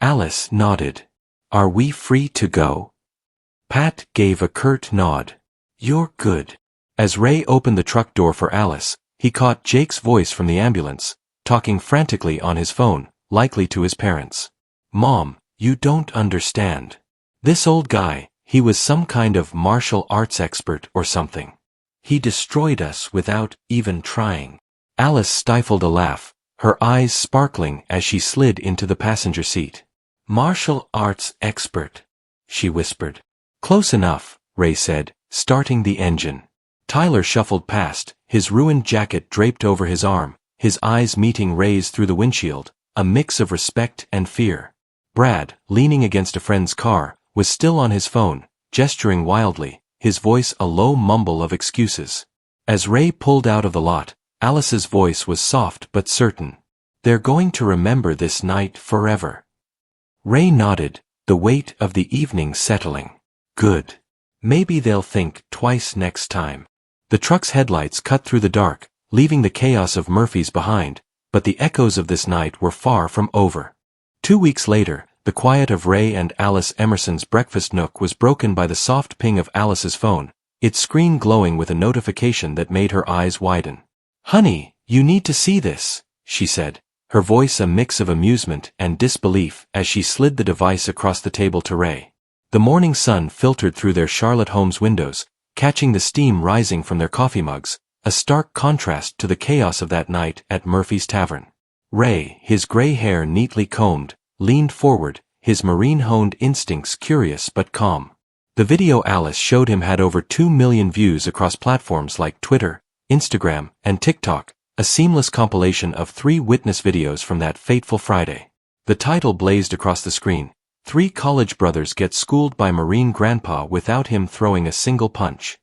Alice nodded. "Are we free to go?" Pat gave a curt nod. "You're good." As Ray opened the truck door for Alice, he caught Jake's voice from the ambulance, talking frantically on his phone, likely to his parents. "Mom, you don't understand. This old guy, he was some kind of martial arts expert or something. He destroyed us without even trying." Alice stifled a laugh, her eyes sparkling as she slid into the passenger seat. "Martial arts expert," she whispered. "Close enough," Ray said, starting the engine. Tyler shuffled past, his ruined jacket draped over his arm, his eyes meeting Ray's through the windshield, a mix of respect and fear. Brad, leaning against a friend's car, was still on his phone, gesturing wildly, his voice a low mumble of excuses. As Ray pulled out of the lot, Alice's voice was soft but certain. They're going to remember this night forever. Ray nodded, the weight of the evening settling. Good. Maybe they'll think twice next time. The truck's headlights cut through the dark, leaving the chaos of Murphy's behind, but the echoes of this night were far from over. 2 weeks later, the quiet of Ray and Alice Emerson's breakfast nook was broken by the soft ping of Alice's phone, its screen glowing with a notification that made her eyes widen. "Honey, you need to see this," she said, her voice a mix of amusement and disbelief as she slid the device across the table to Ray. The morning sun filtered through their Charlotte home's windows, catching the steam rising from their coffee mugs, a stark contrast to the chaos of that night at Murphy's Tavern. Ray, his gray hair neatly combed, leaned forward, his marine-honed instincts curious but calm. The video Alice showed him had over 2 million views across platforms like Twitter, Instagram, and TikTok, a seamless compilation of 3 witness videos from that fateful Friday. The title blazed across the screen: 3 college brothers get schooled by Marine grandpa without him throwing a single punch.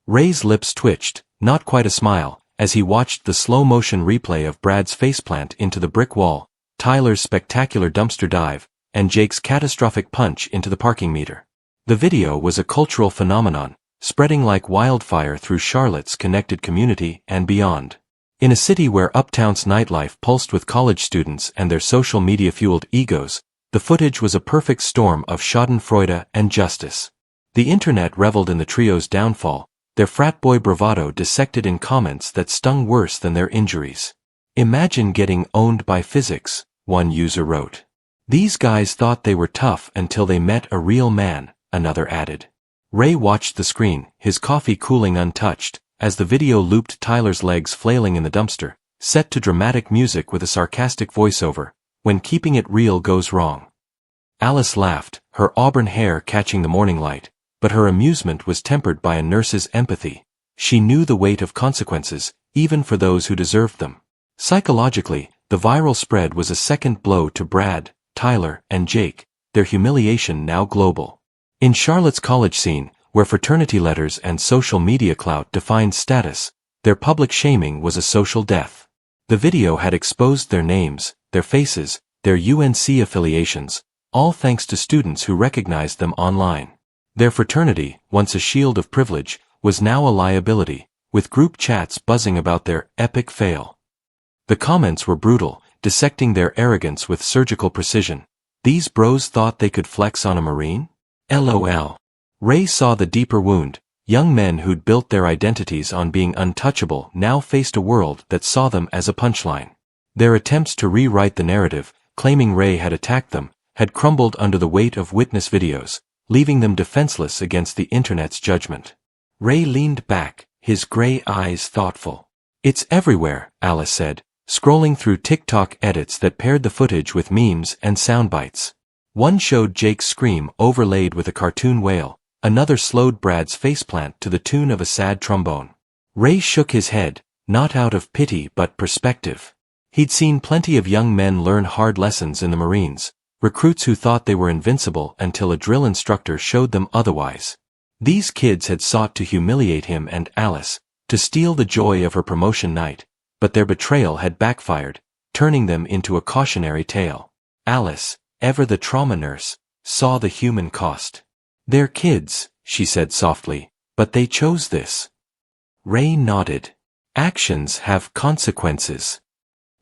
Ray's lips twitched, not quite a smile, as he watched the slow-motion replay of Brad's faceplant into the brick wall, Tyler's spectacular dumpster dive, and Jake's catastrophic punch into the parking meter. The video was a cultural phenomenon, spreading like wildfire through Charlotte's connected community and beyond. In a city where Uptown's nightlife pulsed with college students and their social media-fueled egos, the footage was a perfect storm of schadenfreude and justice. The internet reveled in the trio's downfall, their frat boy bravado dissected in comments that stung worse than their injuries. "Imagine getting owned by physics," one user wrote. "These guys thought they were tough until they met a real man," another added. Ray watched the screen, his coffee cooling untouched, as the video looped Tyler's legs flailing in the dumpster, set to dramatic music with a sarcastic voiceover, "When keeping it real goes wrong." Alice laughed, her auburn hair catching the morning light, but her amusement was tempered by a nurse's empathy. She knew the weight of consequences, even for those who deserved them. Psychologically, the viral spread was a second blow to Brad, Tyler, and Jake, their humiliation now global. In Charlotte's college scene, where fraternity letters and social media clout defined status, their public shaming was a social death. The video had exposed their names, their faces, their UNC affiliations, all thanks to students who recognized them online. Their fraternity, once a shield of privilege, was now a liability, with group chats buzzing about their epic fail. The comments were brutal, dissecting their arrogance with surgical precision. "These bros thought they could flex on a Marine? LOL. Ray saw the deeper wound. Young men who'd built their identities on being untouchable now faced a world that saw them as a punchline. Their attempts to rewrite the narrative, claiming Ray had attacked them, had crumbled under the weight of witness videos, leaving them defenseless against the internet's judgment. Ray leaned back, his gray eyes thoughtful. "It's everywhere," Alice said, scrolling through TikTok edits that paired the footage with memes and soundbites. One showed Jake's scream overlaid with a cartoon wail, another slowed Brad's faceplant to the tune of a sad trombone. Ray shook his head, not out of pity but perspective. He'd seen plenty of young men learn hard lessons in the Marines, recruits who thought they were invincible until a drill instructor showed them otherwise. These kids had sought to humiliate him and Alice, to steal the joy of her promotion night, but their betrayal had backfired, turning them into a cautionary tale. Alice, ever the trauma nurse, saw the human cost. "They're kids," she said softly, "but they chose this." Ray nodded. "Actions have consequences."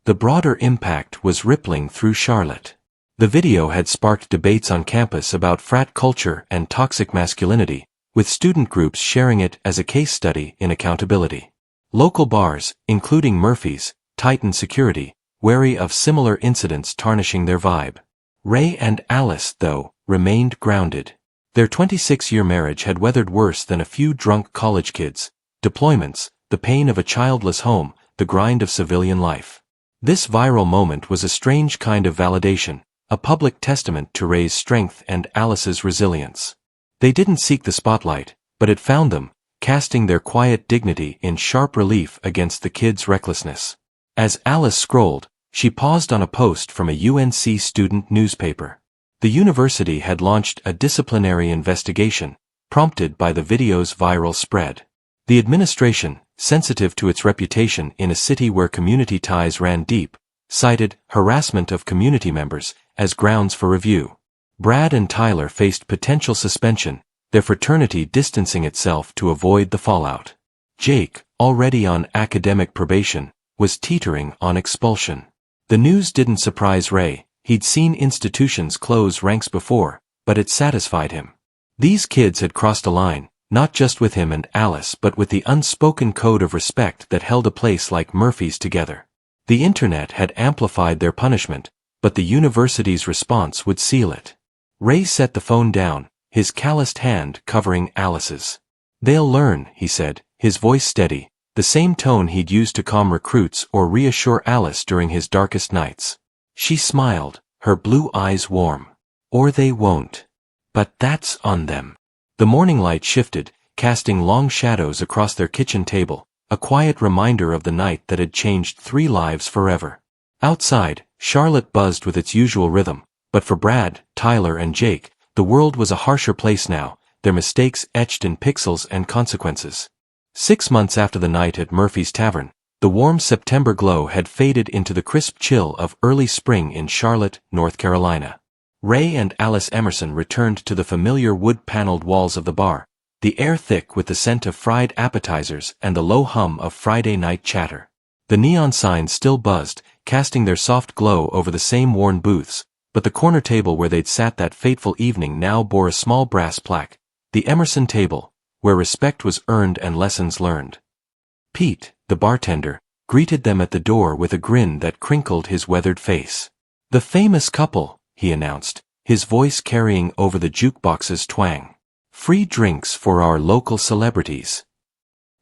The broader impact was rippling through Charlotte. The video had sparked debates on campus about frat culture and toxic masculinity, with student groups sharing it as a case study in accountability. Local bars, including Murphy's, tightened security, wary of similar incidents tarnishing their vibe. Ray and Alice, though, remained grounded. Their 26-year marriage had weathered worse than a few drunk college kids, deployments, the pain of a childless home, the grind of civilian life. This viral moment was a strange kind of validation, a public testament to Ray's strength and Alice's resilience. They didn't seek the spotlight, but it found them, casting their quiet dignity in sharp relief against the kids' recklessness. As Alice scrolled, she paused on a post from a UNC student newspaper. The university had launched a disciplinary investigation, prompted by the video's viral spread. The administration, sensitive to its reputation in a city where community ties ran deep, cited harassment of community members as grounds for review. Brad and Tyler faced potential suspension, their fraternity distancing itself to avoid the fallout. Jake, already on academic probation, was teetering on expulsion. The news didn't surprise Ray. He'd seen institutions close ranks before, but it satisfied him. These kids had crossed a line, not just with him and Alice but with the unspoken code of respect that held a place like Murphy's together. The internet had amplified their punishment, but the university's response would seal it. Ray set the phone down, his calloused hand covering Alice's. "They'll learn," he said, his voice steady, the same tone he'd used to calm recruits or reassure Alice during his darkest nights. She smiled, her blue eyes warm. "Or they won't. But that's on them." The morning light shifted, casting long shadows across their kitchen table, a quiet reminder of the night that had changed 3 lives forever. Outside, Charlotte buzzed with its usual rhythm, but for Brad, Tyler and Jake, the world was a harsher place now, their mistakes etched in pixels and consequences. 6 months after the night at Murphy's Tavern, the warm September glow had faded into the crisp chill of early spring in Charlotte, North Carolina. Ray and Alice Emerson returned to the familiar wood-paneled walls of the bar, the air thick with the scent of fried appetizers and the low hum of Friday night chatter. The neon signs still buzzed, casting their soft glow over the same worn booths, but the corner table where they'd sat that fateful evening now bore a small brass plaque, the Emerson table, where respect was earned and lessons learned. Pete, the bartender, greeted them at the door with a grin that crinkled his weathered face. "The famous couple," he announced, his voice carrying over the jukebox's twang. "Free drinks for our local celebrities."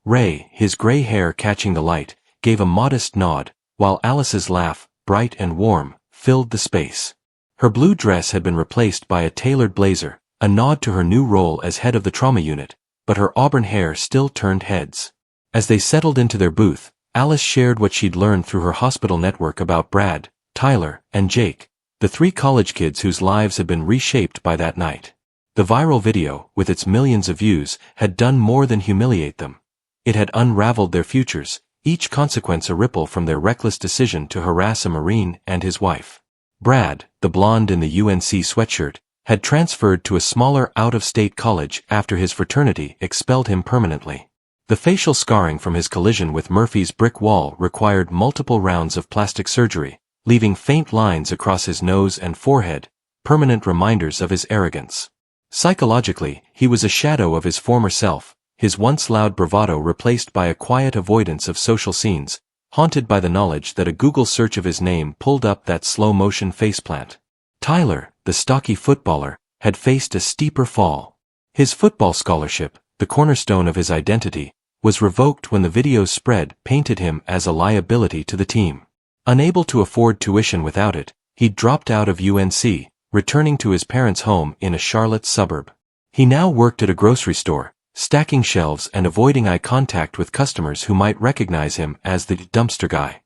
Ray, his gray hair catching the light, gave a modest nod, while Alice's laugh, bright and warm, filled the space. Her blue dress had been replaced by a tailored blazer, a nod to her new role as head of the trauma unit, but her auburn hair still turned heads. As they settled into their booth, Alice shared what she'd learned through her hospital network about Brad, Tyler, and Jake, the 3 college kids whose lives had been reshaped by that night. The viral video, with its millions of views, had done more than humiliate them. It had unraveled their futures, each consequence a ripple from their reckless decision to harass a Marine and his wife. Brad, the blonde in the UNC sweatshirt, had transferred to a smaller out-of-state college after his fraternity expelled him permanently. The facial scarring from his collision with Murphy's brick wall required multiple rounds of plastic surgery, leaving faint lines across his nose and forehead, permanent reminders of his arrogance. Psychologically, he was a shadow of his former self, his once loud bravado replaced by a quiet avoidance of social scenes, haunted by the knowledge that a Google search of his name pulled up that slow-motion faceplant. Tyler, the stocky footballer, had faced a steeper fall. His football scholarship, the cornerstone of his identity, was revoked when the videos spread painted him as a liability to the team. Unable to afford tuition without it, he dropped out of UNC, returning to his parents' home in a Charlotte suburb. He now worked at a grocery store, stacking shelves and avoiding eye contact with customers who might recognize him as the dumpster guy.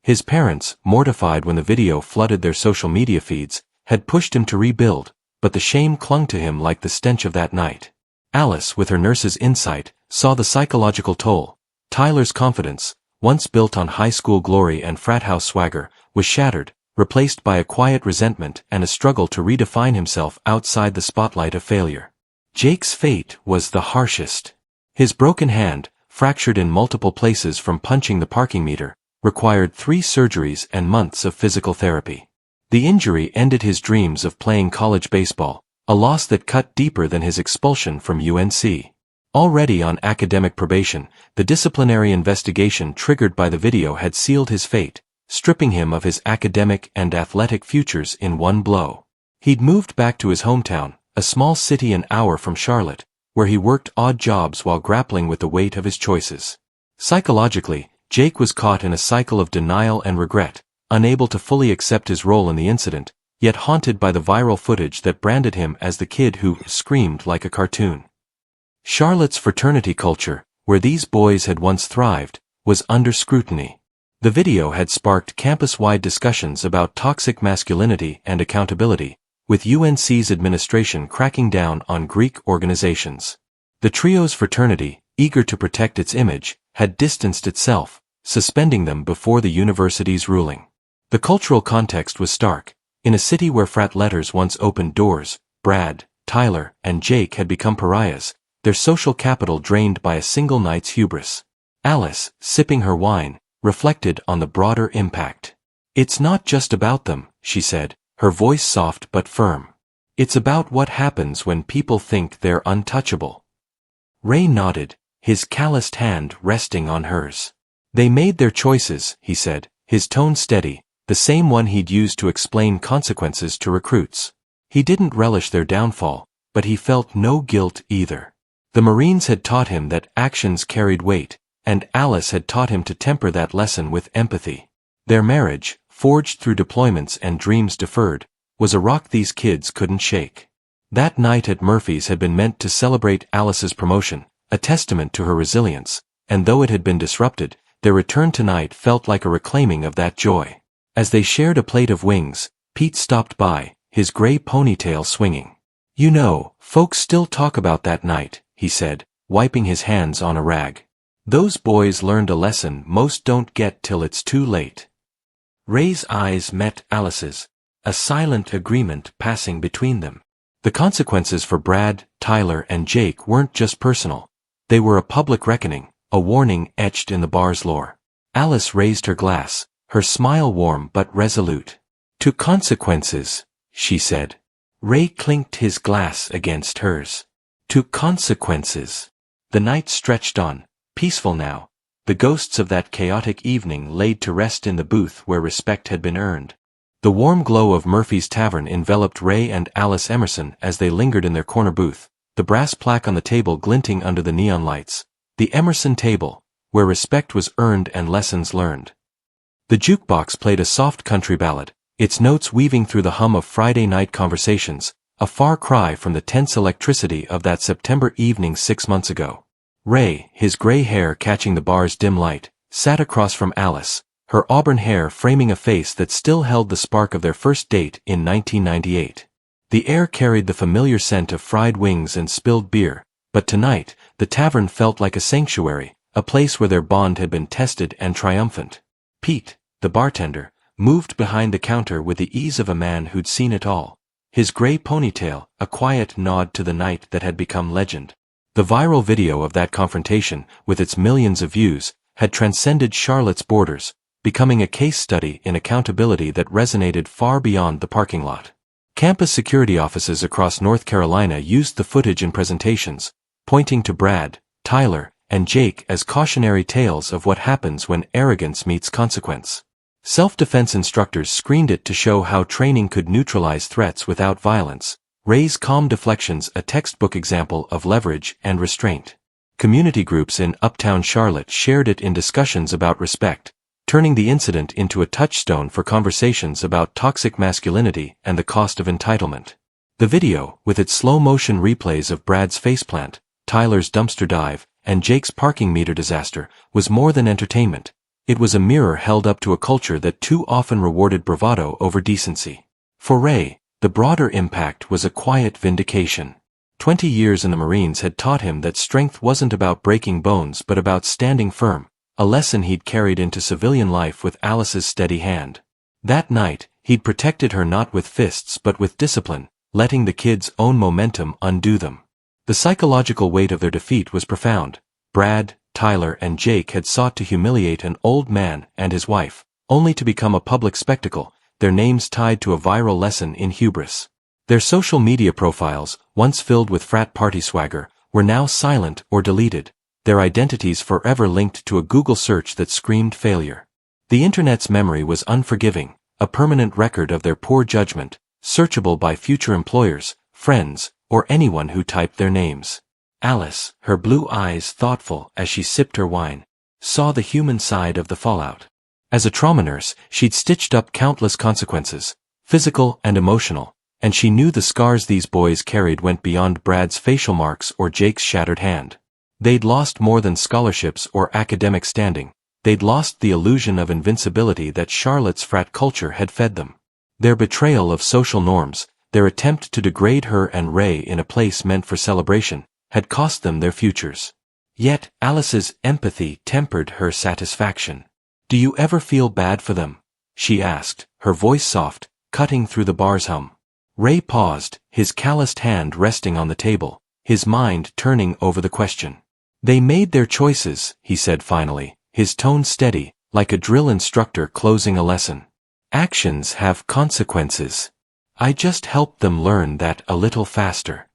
His parents, mortified when the video flooded their social media feeds, had pushed him to rebuild, but the shame clung to him like the stench of that night. Alice, with her nurse's insight, saw the psychological toll. Tyler's confidence, once built on high school glory and frat house swagger, was shattered, replaced by a quiet resentment and a struggle to redefine himself outside the spotlight of failure. Jake's fate was the harshest. His broken hand, fractured in multiple places from punching the parking meter, required 3 surgeries and months of physical therapy. The injury ended his dreams of playing college baseball, a loss that cut deeper than his expulsion from UNC. Already on academic probation, the disciplinary investigation triggered by the video had sealed his fate, stripping him of his academic and athletic futures in one blow. He'd moved back to his hometown, a small city an hour from Charlotte, where he worked odd jobs while grappling with the weight of his choices. Psychologically, Jake was caught in a cycle of denial and regret, unable to fully accept his role in the incident, yet haunted by the viral footage that branded him as the kid who screamed like a cartoon. Charlotte's fraternity culture, where these boys had once thrived, was under scrutiny. The video had sparked campus-wide discussions about toxic masculinity and accountability, with UNC's administration cracking down on Greek organizations. The trio's fraternity, eager to protect its image, had distanced itself, suspending them before the university's ruling. The cultural context was stark. In a city where frat letters once opened doors, Brad, Tyler, and Jake had become pariahs, their social capital drained by a single night's hubris. Alice, sipping her wine, reflected on the broader impact. "It's not just about them," she said, her voice soft but firm. "It's about what happens when people think they're untouchable." Ray nodded, his calloused hand resting on hers. "They made their choices," he said, his tone steady, the same one he'd used to explain consequences to recruits. He didn't relish their downfall, but he felt no guilt either. The Marines had taught him that actions carried weight, and Alice had taught him to temper that lesson with empathy. Their marriage, forged through deployments and dreams deferred, was a rock these kids couldn't shake. That night at Murphy's had been meant to celebrate Alice's promotion, a testament to her resilience, and though it had been disrupted, their return tonight felt like a reclaiming of that joy. As they shared a plate of wings, Pete stopped by, his gray ponytail swinging. "You know, folks still talk about that night," he said, wiping his hands on a rag. "Those boys learned a lesson most don't get till it's too late." Ray's eyes met Alice's, a silent agreement passing between them. The consequences for Brad, Tyler, and Jake weren't just personal. They were a public reckoning, a warning etched in the bar's lore. Alice raised her glass, her smile warm but resolute. "To consequences," she said. Ray clinked his glass against hers. "To consequences." The night stretched on, peaceful now, the ghosts of that chaotic evening laid to rest in the booth where respect had been earned. The warm glow of Murphy's Tavern enveloped Ray and Alice Emerson as they lingered in their corner booth, the brass plaque on the table glinting under the neon lights. The Emerson table, where respect was earned and lessons learned. The jukebox played a soft country ballad, its notes weaving through the hum of Friday night conversations, a far cry from the tense electricity of that September evening 6 months ago. Ray, his gray hair catching the bar's dim light, sat across from Alice, her auburn hair framing a face that still held the spark of their first date in 1998. The air carried the familiar scent of fried wings and spilled beer, but tonight, the tavern felt like a sanctuary, a place where their bond had been tested and triumphant. Pete, the bartender, moved behind the counter with the ease of a man who'd seen it all. His gray ponytail, a quiet nod to the night that had become legend. The viral video of that confrontation, with its millions of views, had transcended Charlotte's borders, becoming a case study in accountability that resonated far beyond the parking lot. Campus security offices across North Carolina used the footage in presentations, pointing to Brad, Tyler, and Jake as cautionary tales of what happens when arrogance meets consequence. Self-defense instructors screened it to show how training could neutralize threats without violence. Ray's calm deflections a textbook example of leverage and restraint. Community groups in uptown Charlotte shared it in discussions about respect, turning the incident into a touchstone for conversations about toxic masculinity and the cost of entitlement. The video, with its slow-motion replays of Brad's faceplant, Tyler's dumpster dive, and Jake's parking meter disaster, was more than entertainment. It was a mirror held up to a culture that too often rewarded bravado over decency. For Ray, the broader impact was a quiet vindication. 20 years in the Marines had taught him that strength wasn't about breaking bones but about standing firm, a lesson he'd carried into civilian life with Alice's steady hand. That night, he'd protected her not with fists but with discipline, letting the kids' own momentum undo them. The psychological weight of their defeat was profound. Brad, Tyler, and Jake had sought to humiliate an old man and his wife, only to become a public spectacle, their names tied to a viral lesson in hubris. Their social media profiles, once filled with frat party swagger, were now silent or deleted, their identities forever linked to a Google search that screamed failure. The internet's memory was unforgiving, a permanent record of their poor judgment, searchable by future employers, friends, or anyone who typed their names. Alice, her blue eyes thoughtful as she sipped her wine, saw the human side of the fallout. As a trauma nurse, she'd stitched up countless consequences, physical and emotional, and she knew the scars these boys carried went beyond Brad's facial marks or Jake's shattered hand. They'd lost more than scholarships or academic standing. They'd lost the illusion of invincibility that Charlotte's frat culture had fed them. Their betrayal of social norms, their attempt to degrade her and Ray in a place meant for celebration, had cost them their futures. Yet, Alice's empathy tempered her satisfaction. "Do you ever feel bad for them?" she asked, her voice soft, cutting through the bar's hum. Ray paused, his calloused hand resting on the table, his mind turning over the question. They made their choices, he said finally, his tone steady, like a drill instructor closing a lesson. Actions have consequences. I just helped them learn that a little faster.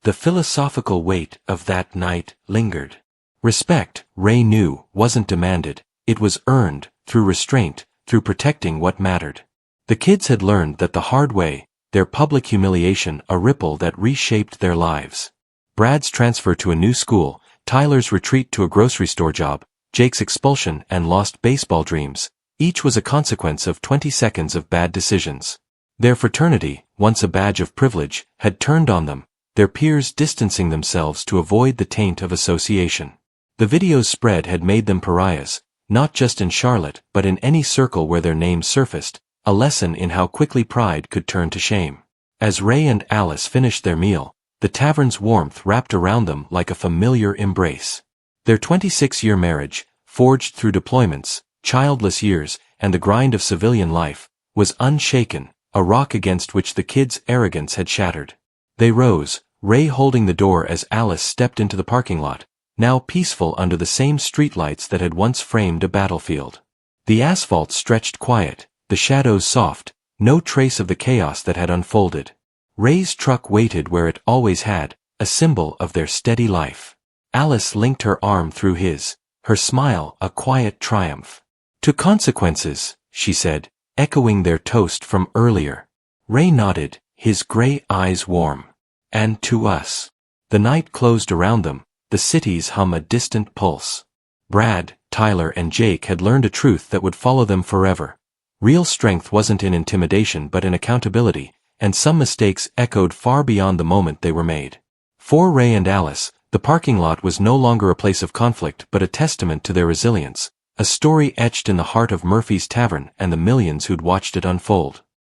The philosophical weight of that night lingered. Respect, Ray knew, wasn't demanded, it was earned, through restraint, through protecting what mattered. The kids had learned that the hard way, their public humiliation a ripple that reshaped their lives. Brad's transfer to a new school, Tyler's retreat to a grocery store job, Jake's expulsion and lost baseball dreams, each was a consequence of 20 seconds of bad decisions. Their fraternity, once a badge of privilege, had turned on them, their peers distancing themselves to avoid the taint of association. The video's spread had made them pariahs, not just in Charlotte but in any circle where their names surfaced, a lesson in how quickly pride could turn to shame. As Ray and Alice finished their meal, the tavern's warmth wrapped around them like a familiar embrace. Their 26-year marriage, forged through deployments, childless years, and the grind of civilian life, was unshaken, a rock against which the kids' arrogance had shattered. They rose, Ray holding the door as Alice stepped into the parking lot, now peaceful under the same streetlights that had once framed a battlefield. The asphalt stretched quiet, the shadows soft, no trace of the chaos that had unfolded. Ray's truck waited where it always had, a symbol of their steady life. Alice linked her arm through his, her smile a quiet triumph. To consequences, she said, echoing their toast from earlier. Ray nodded, his gray eyes warm. And to us. The night closed around them, the city's hum a distant pulse. Brad, Tyler and Jake had learned a truth that would follow them forever. Real strength wasn't in intimidation but in accountability, and some mistakes echoed far beyond the moment they were made. For Ray and Alice, the parking lot was no longer a place of conflict but a testament to their resilience, a story etched in the heart of Murphy's Tavern and the millions who'd watched it unfold.